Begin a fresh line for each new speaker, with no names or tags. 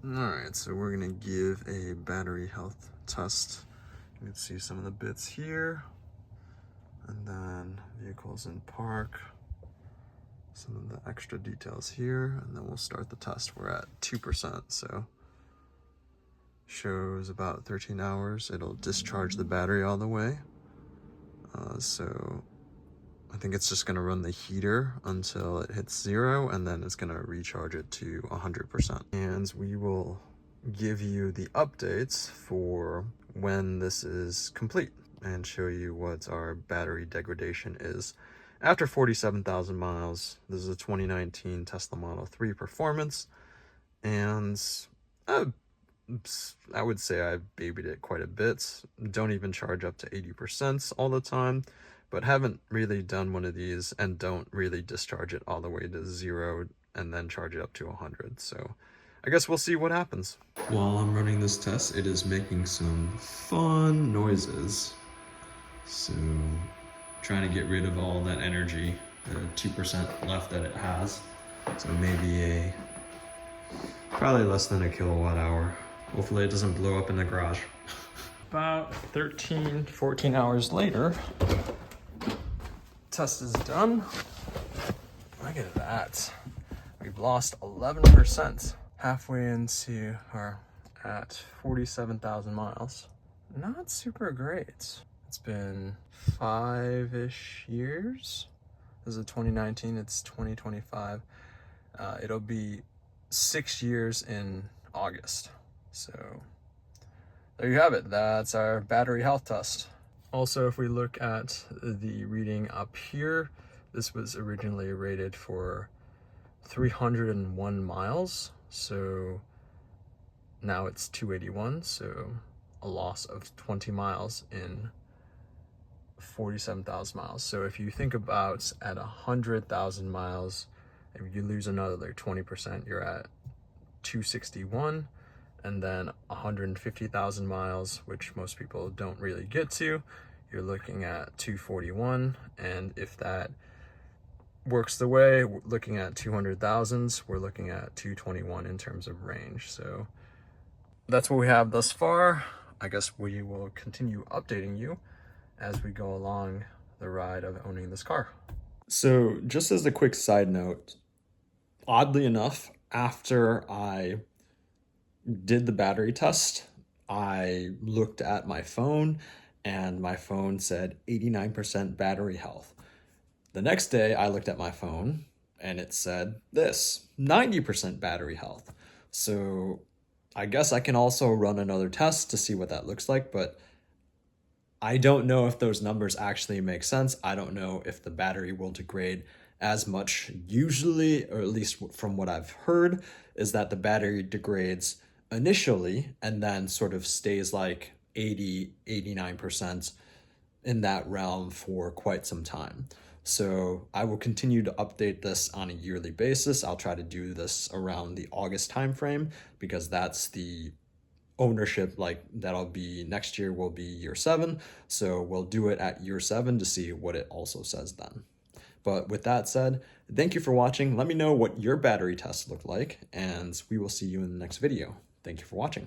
Alright, so we're gonna give a battery health test. You can see some of the bits here, and then vehicles in park, some of the extra details here, and then we'll start the test. We're at 2%, so shows about 13 hours. It'll discharge the battery all the way. So I think it's just gonna run the heater until it hits 0, and then it's gonna recharge it to 100%. And we will give you the updates for when this is complete and show you what our battery degradation is after 47,000 miles. This is a 2019 Tesla Model 3 Performance, and I would say I've babied it quite a bit. Don't even charge up to 80% all the time, but haven't really done one of these and don't really discharge it all the way to 0 and then charge it up to 100. So I guess we'll see what happens. While I'm running this test, it is making some fun noises. So trying to get rid of all that energy, the 2% left that it has. So maybe probably less than a kilowatt hour. Hopefully it doesn't blow up in the garage. About 13, 14 hours later, test is done. Look at that. We've lost 11%. Halfway into, or at 47,000 miles. Not super great. It's been 5-ish years. This is 2019, it's 2025. It'll be 6 years in August. So there you have it. That's our battery health test. Also, if we look at the reading up here, this was originally rated for 301 miles. So now it's 281. So a loss of 20 miles in 47,000 miles. So if you think about at 100,000 miles, if you lose another 20%, you're at 261. And then 150,000 miles, which most people don't really get to, you're looking at 241. And if that works the way, looking at 200,000s, we're looking at 221 in terms of range. So that's what we have thus far. I guess we will continue updating you as we go along the ride of owning this car. So just as a quick side note, oddly enough, after I did the battery test, I looked at my phone and my phone said 89% battery health. The next day I looked at my phone and it said this, 90% battery health. So I guess I can also run another test to see what that looks like, but I don't know if those numbers actually make sense. I don't know if the battery will degrade as much. Usually, or at least from what I've heard, is that the battery degrades initially and then sort of stays like 80-89% in that realm for quite some time. So I will continue to update this on a yearly basis. I'll try to do this around the August timeframe because that's the ownership, like that'll be next year will be year 7. So we'll do it at year 7 to see what it also says then. But with that said, thank you for watching. Let me know what your battery tests look like, and we will see you in the next video. Thank you for watching.